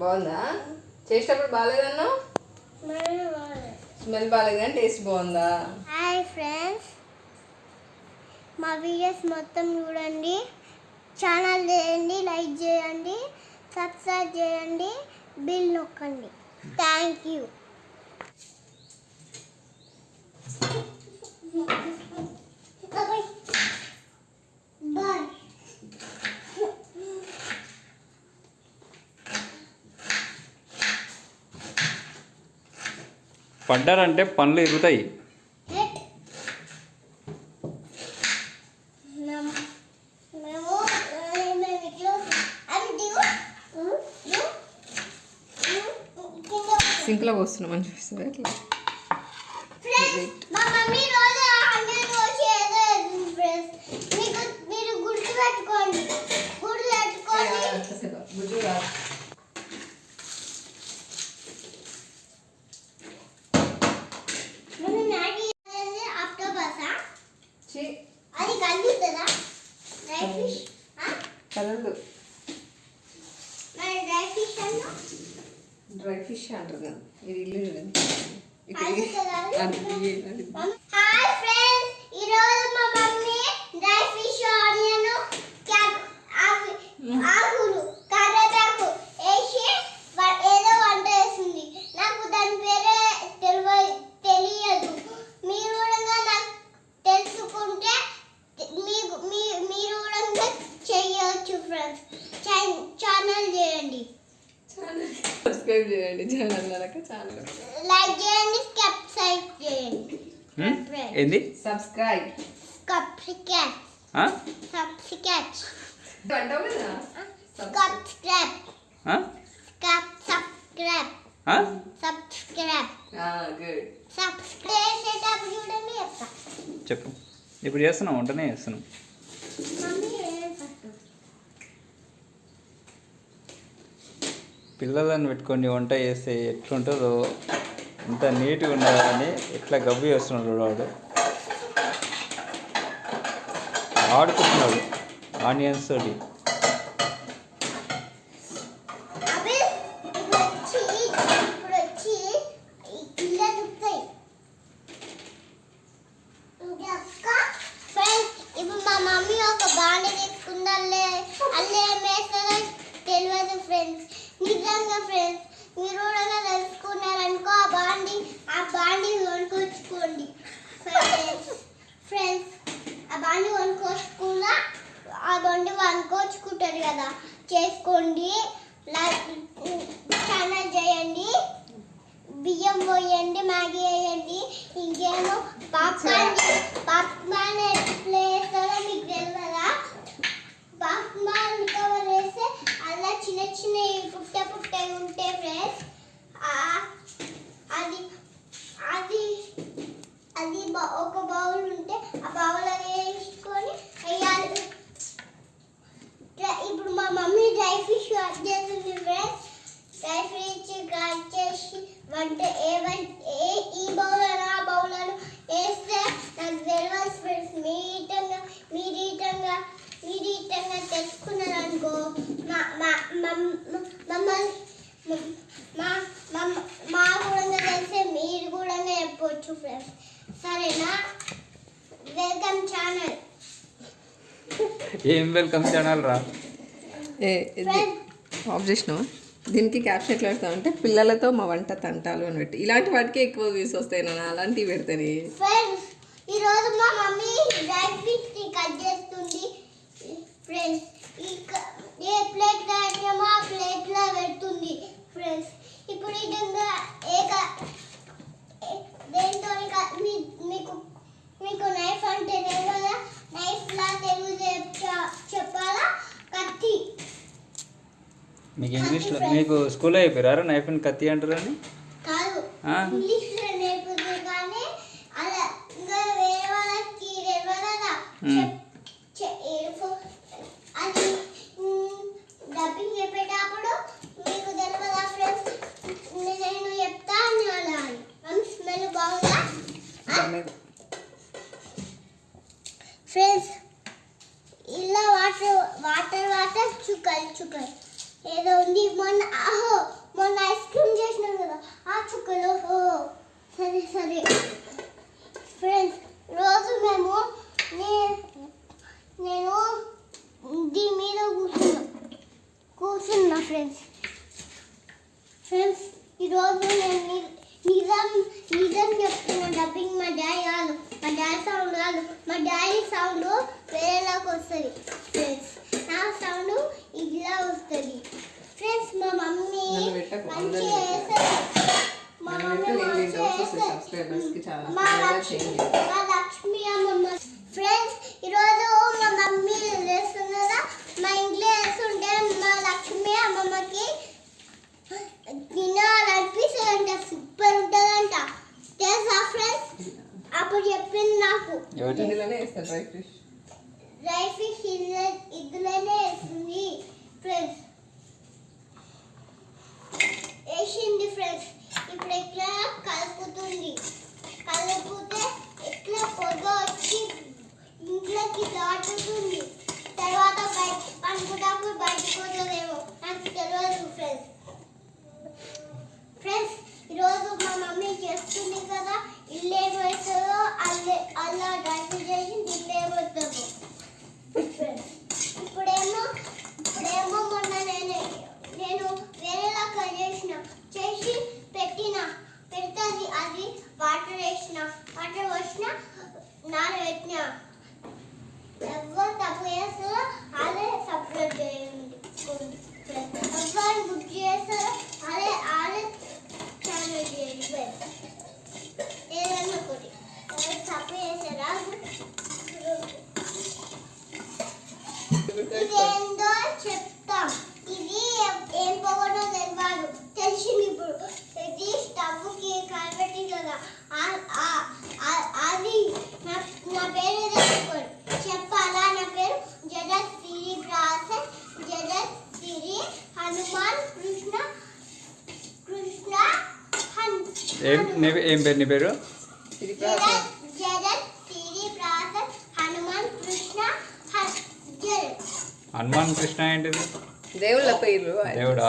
బాగుందా? చేసేటప్పుడు బాగాలేదన్నా? స్మెల్ బాగాలేదు కానీ టేస్ట్ బాగుందా? హాయ్ ఫ్రెండ్స్, మా వీడియోస్ మొత్తం చూడండి, ఛానల్ చేయండి, లైక్ చేయండి, సబ్స్క్రైబ్ చేయండి, బిల్ నొక్కండి. Thank you. బాయ్. పడ్డారంటే పనులు ఎగుతాయి. సింక్లో పోస్తున్నామని చూస్తుంది అట్లా. అది కలుగుతుందా? డ్రై ఫిష్ కలదు. డ్రై ఫిష్ అన్నా డ్రై ఫిష్ అంటారు కదా. ఇది ఇల్లు చూడండి. హాయ్ ఫ్రెండ్స్, ఈరోజు మా మమ్మీ డ్రై ఫిష్, ఆనియన్, ఆకులు, కరివేపాకు వేసి ఏదో వంట వేసింది. నాకు దాని పేరే తెలియదు. మీరు కూడా నాకు తెలుసుకుంటే మీరు కూడా చేయవచ్చు ఫ్రెండ్స్. ఛానల్ చేయండి, సబ్స్క్రైబ్ చేయండి, ఛానల్ లైక్ చేయండి, సబ్స్క్రైబ్ చేయండి. ఏంది సబ్స్క్రైబ్ సబ్స్క్రైబ్ అంటావు కదా. Subscribe good. సబ్స్క్రైబ్ చేసేటప్పుడు చూడండి చెప్తా. చెప్పు. ఇప్పుడు చేస్తున్నాం, వంటనే చేస్తున్నాం. మమ్మీ ఏం పట్టు పిల్లలను పెట్టుకొని వంట చేస్తే ఎట్లుంటుందో, ఎంత నీట్గా ఉండాలని ఎట్లా గబ్బు చేస్తున్నాడు వాడు. ఆడుకుంటున్నాడు ఆనియన్స్ తోటి. అవి ఇప్పుడు వచ్చి ఈ కిల్ల దుక్కుతాయి. ఫ్రెండ్స్, ఇప్పుడు మా మమ్మీ ఒక బాండి తీసుకుంది. అల్లే ఏమేస్తుందో తెలియదు ఫ్రెండ్స్. నిజంగా ఫ్రెండ్స్, మీరు కూడా తెలుసుకున్నారనుకో ఆ బాండి కొనుక్కొచ్చుకోండి ఫ్రెండ్స్. ఆ బాండి కొనుక్కొచ్చుకుంటారు కదా, చేసుకోండి. ఛానల్ చేయండి, బియ్యం పోయండి, మ్యాగీ వేయండి, ఇంకేమో పాప్కార్న్ ఎట్లా వేస్తారో మీకు తెలియదా? పాప్కార్న్ కవర్ వేస్తే అలా చిన్న చిన్న పుట్ట ఉంటే ఫ్రెండ్స్, అది అది అది ఒక బౌల్ ఉంటే ఆ బౌల్ అది వేసుకొని వేయాలి. ఇప్పుడు మా మమ్మీ డ్రై ఫిష్ కట్ చేస్తుంది ఫ్రెండ్స్. డ్రై ఫిష్ కట్ చేసి ఈ బౌల్ ఆ బౌల్ వేస్తే నాకు తెలియదు ఫ్రెండ్స్. మీరు ఇటంగా తెలుసుకున్నారనుకో మా కూడా తెలిస్తే మీరు కూడా చెప్పొచ్చు ఫ్రెండ్స్. సరేనా? Welcome channel. ఏం వెల్కమ్ ఛానల్ రా. ఆఫ్ చేసినావు. దీనికి క్యాప్షన్ ఎట్లా పెడతామంటే పిల్లలతో మా వంట తంటాలు అని పెట్టి, ఇలాంటి వాటికి ఎక్కువ వ్యూస్ వస్తాయి. నేను అలాంటివి పెడతాను. ఫ్రెండ్స్, ఈరోజు మా మమ్మీ డ్రై ఫిష్ కట్ చేస్తుంది ఫ్రెండ్స్. ఏ ప్లేట్ కాడేమో ఆ ప్లేట్లో పెడుతుంది ఫ్రెండ్స్. ఇప్పుడు ఇదంగా దేంతో మీకు నైఫ్ అంటే తెలియదా? నైఫ్లా తెలుగు చెప్పాలా? కత్తి. మీకు ఇంగ్లీష్లో మీకు స్కూల్లో చెప్పారా నైఫ్ అండ్ కత్తి అంటారని? కాదు, ఇంగ్లీష్లో నేర్పుతుంది కానీ అలా ఇంకా వేరే వాళ్ళకి తెలియదా? అది డబ్బింగ్ చెప్పేటప్పుడు మీకు తెలియదా ఫ్రెండ్స్? నేను చెప్తా అన్నా. స్మెల్ బాగుందా ఫ్రెండ్స్? ఇలా వాటర్ చుక్కలు ఏదో ఉంది మొన్న ఐస్ క్రీమ్ చేసినాం కదా ఆ చుక్కలు సరే సరే ఫ్రెండ్స్ రోజు మేము నేను దీని మీద కూర్చున్నా ఫ్రెండ్స్ ఈరోజు నేను నిజం చెప్తున్నా. డబ్బింగ్ మా డాడీ సౌండ్ కాదు, మా డాడీ సౌండ్ వేరేలాగా వస్తుంది ఫ్రెండ్స్. నా సౌండ్ ఇలా వస్తుంది ఫ్రెండ్స్. మా మమ్మీ మంచిగా వేస్తుంది. మా లక్ష్మి అమ్మమ్మ ఫ్రెండ్స్ ఈరోజు మా మమ్మీ వేస్తున్నదా మా ఇంట్లో వేస్తుంటే మా లక్ష్మి అమ్మమ్మకి తినాలనిపిస్తుందంట. సూపర్ ఉంటుందంట తెలుసా ఫ్రెండ్స్. అప్పుడు చెప్పింది నాకు డ్రై ఫిష్ ఇందులోనే వేస్తుంది ఫ్రెండ్స్. వేసింది ఫ్రెండ్స్. ఇప్పుడు ఎట్లా కలుపుతుంది. కలిపితే ఎట్లా పొగ వచ్చి ఇంట్లోకి దాటుతుంది. తర్వాత పండుకున్నప్పుడు బయటకు పోతుందేమో నాకు తెలియదు ఫ్రెండ్స్. ఫ్రెండ్స్ ఈరోజు మా మమ్మీ చేస్తుంది కదా ఇల్లు ఏమవుతుందో అలా డ్రైవ్ చేసి ఇల్లు ఏమవుతుందో ఇప్పుడేమో మొన్న నేను వేరేలా చేసి పెడుతుంది. అది వాటర్ పోసిన నానబెట్టిన. ఎవరు తప్పు చేస్తారో అదే సపరేట్ చేయండి. ఎవరు గుడ్ చేస్తారో అదే ఛానల్ చేయండి. ఏదైనా ఒకటి తప్పు చేస్తారా ఇదేందో చెప్తాం. ఇది ఏం పోగొట్టో తెలియదు. తెలిసింది ఇప్పుడు. ఇది స్టవ్కి కలబెట్టి కదా అది నా పేరు తెలుసుకోండి. చెప్పాలా? నా పేరు జగత్ సిరి ప్రాసెస్. జగత్ సిరి హనుమాన్ కృష్ణ ఏం పేరు నీ పేరు? జగత్ సిరి ప్రాసెస్ హనుమాన్ కృష్ణ హనుమాన్ కృష్ణ ఏంటిది? దేవుళ్ళ పేర్లు. దేవుడా?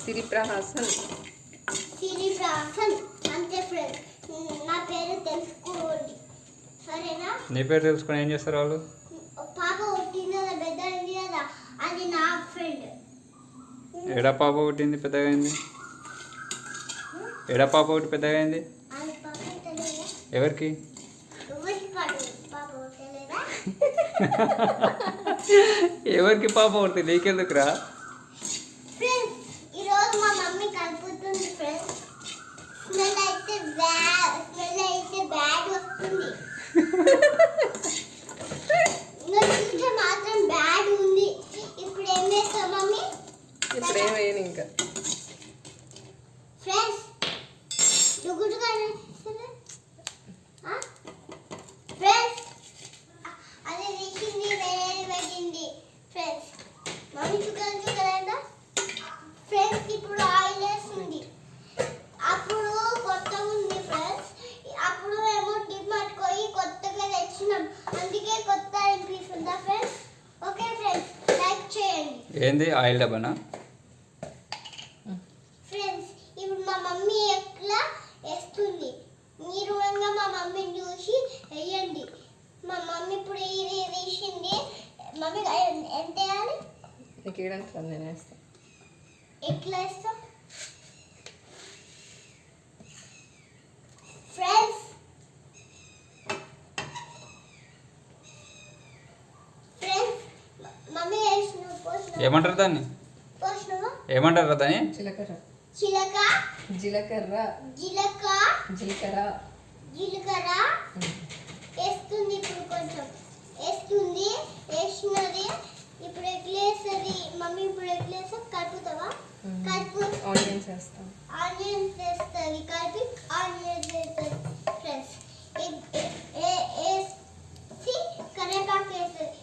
సిరిప్రహాసన్ అంతే ఫ్రెండ్. నా పేరు తెలుసుకోండి సరేనా? నీ పేరు తెలుసుకొని ఏం చేస్తారు వాళ్ళు? పాప పుట్టింది కదా పెద్దది కదా అది నా ఫ్రెండ్. ఎడా పాప పుట్టింది పెద్దగా అయింది? ఎడా పాప ఒకటి పెద్దగా అయింది? ఎవరికి? ఎవరికి పాప పుట్టింది? నీకెందుకురా? ఫ్రెండ్స్ ఈరోజు మా మమ్మీ కలుపుతుంది ఫ్రెండ్స్. స్మెల్ అయితే బ్యాడ్ వస్తుంది. చూస్తే మాత్రం బ్యాడ్ ఉంది. ఇప్పుడు ఏం చేస్తాం మమ్మీ? ఇప్పుడు ఏమైనా ఇంకా ఫ్రెండ్స్ ఫ్రెండ్స్ అది వేసింది వేరేది పెట్టింది ఫ్రెండ్స్. మమ్మీ చూడండి ఫ్రెండ్స్. ఇప్పుడు ఆయిల్ వేస్తుంది. అప్పుడు కొత్తగా ఉంది ఫ్రెండ్స్. అప్పుడు మేము డిమార్ట్ పోయి కొత్తగా తెచ్చినాం. అందుకే కొత్త అనిపిస్తుందా ఫ్రెండ్స్? ఓకే ఫ్రెండ్స్ లైక్ చేయండి. ఏంది ఆయిల్ డబ్బానా? ఫ్రెండ్స్ ఇప్పుడు మా మమ్మీ ఎట్లా వేస్తుంది మీరు మా మమ్మీని చూసి వేయండి. మా మమ్మీ ఇప్పుడు ఇది వేసింది. మమ్మీ ఎంత వేయాలి? నీకు ఏడంటారు నేను వేస్తాను. ఎట్లా వేస్తాం ఫ్రెండ్స్? మమ్మీ వేసిన పోసిన ఏమంటారు దాన్ని? పోసినవా? ఏమంటారు దాన్ని? జీలకర్ర వేస్తుంది. ఇప్పుడు కొంచెం వేస్తుంది. వేసినది ఇప్పుడు ఎట్లా వేస్తుంది మమ్మీ? ఇప్పుడు ఎట్లా వేస్తాం? కలుపుతావా? కలుపు. ఆనియన్స్ వేస్తాం. ఆనియన్స్ వేస్తుంది. కలిపి ఆనియన్స్ వేస్తుంది ఫ్రెండ్స్. వేసి కరివేపాకు వేస్తుంది.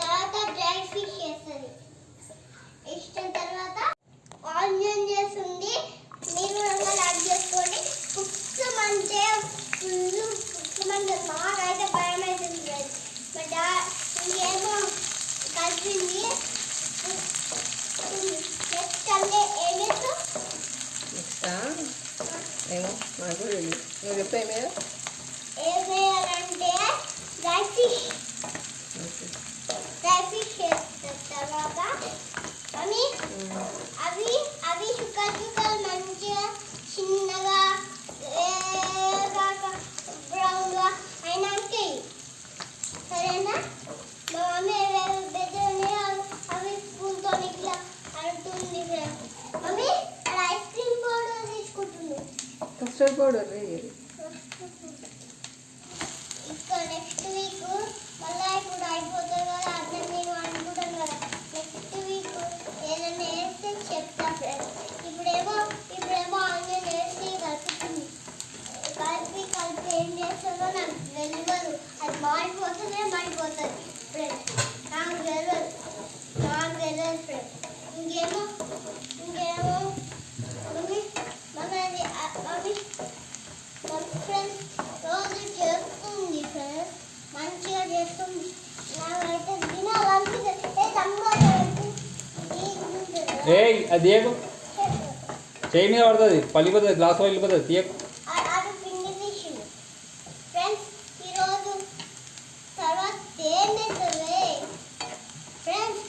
తర్వాత డ్రై ఫిష్ వేస్తుంది. వేసిన తర్వాత ఆనియన్ చేస్తుంది. మీరు యాడ్ చేసుకోండి. పుచ్చమంటే ఫుల్ పుచ్చమంటే మాకైతే భయం అవుతుంది. ఇంకేమో కలిపి నాకు తెలియదు. నువ్వు చెప్తే ఏమేయా? ఏం వేయాలంటే డ్రై ఫిష్ వేసిన తర్వాత మమ్మీ అవి అవి చుక్కలు మంచిగా చిన్నగా బ్రౌన్గా అయినాక సరేనా? మా మమ్మీ బెద్దనే అవి స్పూన్తో ఇట్లా అంటుంది. మమ్మీ అక్కడ ఐస్ క్రీమ్ పౌడర్ తీసుకుంటుంది. కస్టర్డ్ పౌడర్ వేయాలి. ఇంకా నెక్స్ట్ వీక్ మళ్ళీ ఇప్పుడు అయిపోతుంది కదా, అట్లా నేను అనుకుంటాను కదా. నెక్స్ట్ వీక్ ఏదైనా వేస్తే చెప్తా ఫ్రెండ్స్. ఇప్పుడేమో ఆన్లైన్ వేసి కలుపుతుంది. కలిపి ఏం చేస్తుందో నాకు తెలియదు. అది మాడిపోతుంది ఫ్రెండ్స్. నాకు తెలియదు ఫ్రెండ్స్. ఇంకేమో మమ్మీ ఫ్రెండ్స్ రోజు చేస్తుంది ఫ్రెండ్స్, మంచిగా చేస్తుంది. నాకైతే తినాలనిపిస్తుంది. ఏయ్ అది తీయకు, చేయి మీద పడుతుంది, పలిపోతుంది, గ్లాస్ వెళ్ళిపోతుంది, తీయకు. అది పిండి తీసింది ఫ్రెండ్స్. ఈరోజు తర్వాత ఏమవుతుంది ఫ్రెండ్స్,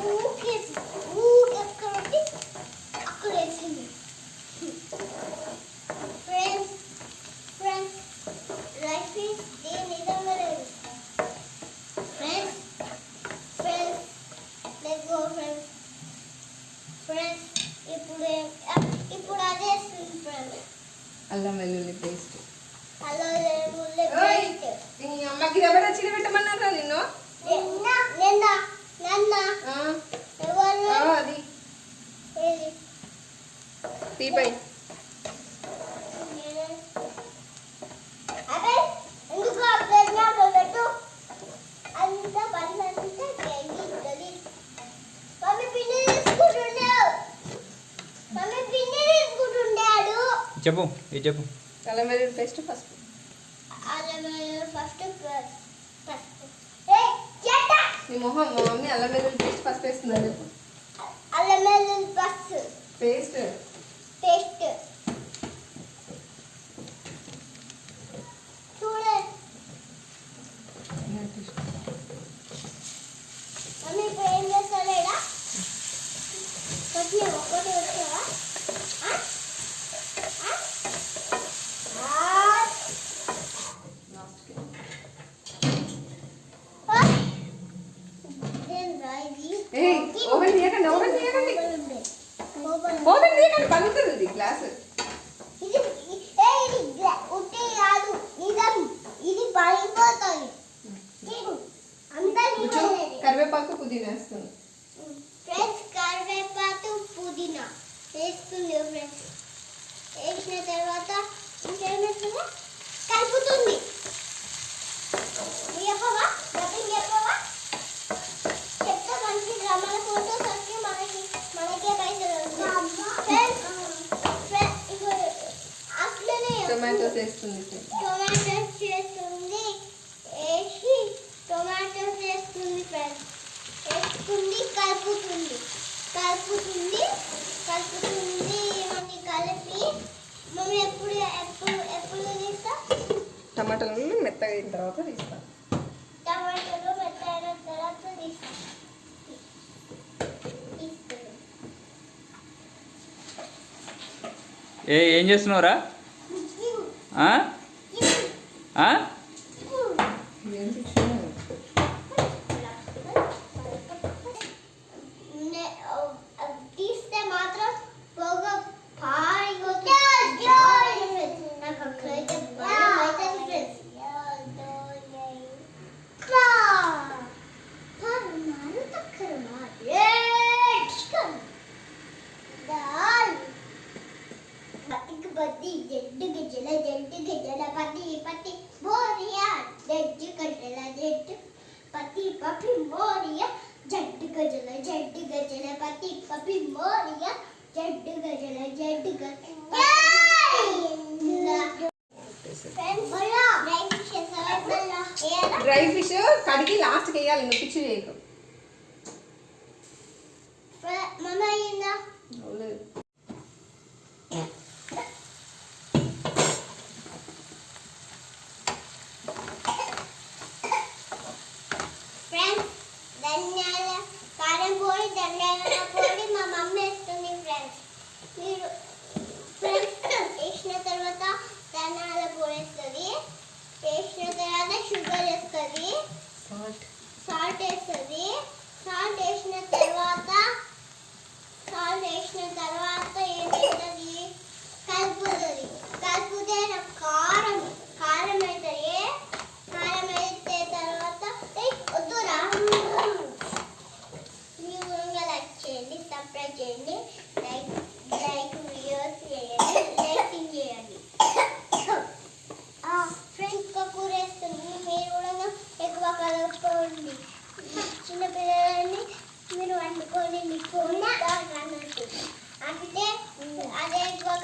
ఊకే ఎక్కడొచ్చి అక్కడ వేసింది ఫ్రెండ్స్. లైఫ్ ఈజ్ నిజంగా లేదు ఫ్రెండ్స్. Let's go friends. ఇప్పుడు అదే వేస్తుంది ఫ్రెండ్స్. అల్లం వెల్లుల్లి పేస్ట్. అలా పేస్ట్. నీ అమ్మకి ఎవరు చిన్న పెట్టమన్నారా నిన్ను? అది తీపై చెప్పు, ఇది చెప్పు. అల్లం వెల్లుల్లి పేస్ట్ పసుపు. నీ మొహం మా మమ్మీ అల్లం వెల్లుల్లి పేస్ట్ పసుపు వేస్తుందని చెప్పు. పేస్ట్ చూడండి మమ్మీ ఇప్పుడు ఏం చేస్తాలేడా? ఒకటి వచ్చావా? ఓవెన్ తీయకండి, పలుకుతుంది ఇది గ్లాస్. కరివేపాకు పుదీనా వేస్తుంది. కరివేపాకు పుదీనా వేస్తుంది ఫ్రెండ్స్. వేసిన తర్వాత ఇంకేం వేస్తుందో కలుపుతుంది. చెప్పవా? చెప్తా మంచి మన ఫోటోస్ వచ్చి మనకే పైసలు అట్లనే టొమాటోస్ వేస్తుంది. టొమాటోస్ వేస్తుంది ఫ్రెండ్స్. వేసుకుంది కలుపుతుంది ఇవన్నీ కలిపి మమ్మీ ఎప్పుడు తీస్తా? టమాటాలు మెత్తగా అయిన తర్వాత తీస్తాం. టమాటాలు మెత్తైన తర్వాత తీస్తా. ఏం చేస్తున్నావురా? తీస్తే మాత్రం పొగ పారిపోతుంది. నాకు అక్కడైతే భయం అవుతుంది ఫ్రెండ్స్. పతి జడ్డు గజల పతి మోరియా జడ్డు గజల పతి పపి మోరియా జడ్డు గజల పతి పపి మోరియా జడ్డు గజల డ్రై ఫిష్ కడిగి లాస్ట్కి వేయాలి, ఇంకా పిచ్చి చేయకు. మమ్మ అయిందా?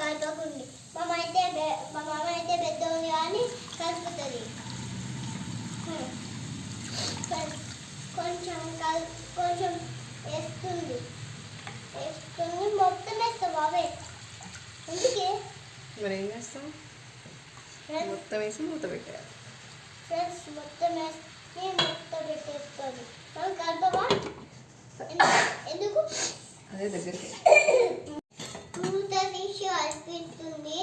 కలపకుండి. మా మామ అయితే పెద్ద ఉంది కానీ కలుపుతుంది. కొంచెం వేస్తుంది మొత్తం వేస్తాం బాబాయ్. అందుకే మరి ఏం చేస్తాం? మొత్తం వేసి మూత పెట్టాలి. ఫ్రెండ్స్ మొత్తం పెట్టేస్తుంది. మనం కలపవా? ఎందుకు? అదే దగ్గరికి మూత తీసి కలిపిస్తుంది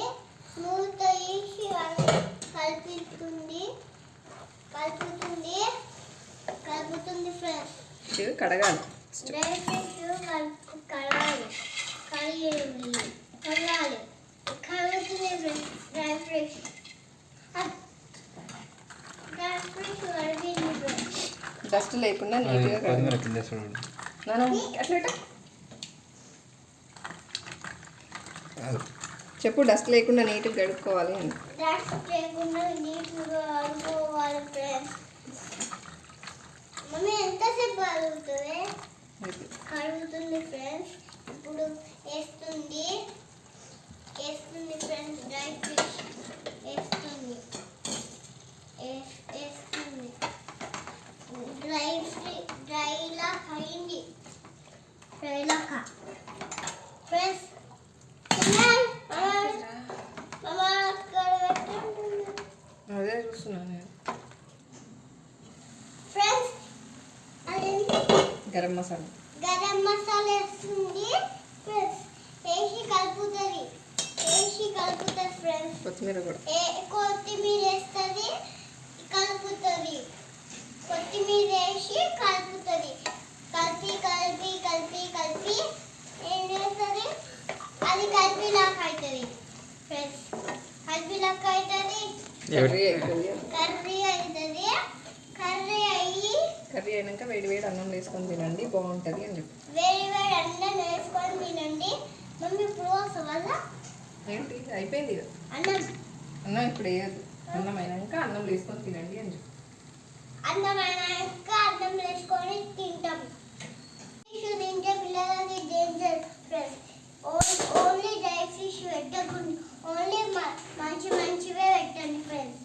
ఫ్రెండ్స్. ఇవి కడగాలి. డ్రై ఫ్రూట్స్ కడగాలి కడుగుతుంది ఫ్రెండ్స్. డ్రై ఫ్రూట్స్ కడిగింది ఫ్రెండ్స్. డస్ట్ లేకుండా నీట్గా కడగాలి. కొత్తిమీర కింద చూడండి. నాన్న అట్లా చెప్పు, డస్ట్ లేకుండా నీట్గా కడుక్కోవాలి అని. డస్ట్ లేకుండా నీట్గా కడుక్కోవాలి ఫ్రెండ్స్. మమ్మీ ఎంతసేపు కడుగుతుంది ఫ్రెండ్స్. ఇప్పుడు వేస్తుంది ఫ్రెండ్స్. డ్రై ఫిష్ వేస్తుంది డ్రైలాక్ అయింది. డ్రైలాక్ ఫ్రెండ్స్. అదే చూస్తున్నాను నేను. ఫ్రెండ్స్ గరం మసాలా వేస్తుంది ఫ్రెండ్స్. వేసి కలుపుతుంది ఫ్రెండ్స్. కొత్తిమీర కూడా. కొత్తిమీర వేస్తుంది కలుపుతుంది. కొత్తిమీర వేసి కలుపుతుంది. కలిపి ఏం చేస్తుంది? అది కలిపిలాగా అవుతుంది ఫ్రెండ్స్. కలిపిలాగా అవుతుంది. కర్రీ అవుతుంది. కర్రీ అయినాక వేడి అన్నం వేసుకొని తినండి, బాగుంటుంది అని చెప్పి. వేడి అన్నం వేసుకొని తినండి. మమ్మీ ఇప్పుడు వల్ల ఏంటి అయిపోయింది కదా అన్నం ఇప్పుడు వేయద్దు. అన్నం అయినాక అన్నం వేసుకొని తినండి అని చెప్పి. అన్నం అయినాక అన్నం వేసుకొని తింటాం. ఫిష్ తింటే పిల్లలకి danger friends. Only dry fish పెట్టకుండా ఓన్లీ మంచివే పెట్టండి ఫ్రెండ్స్.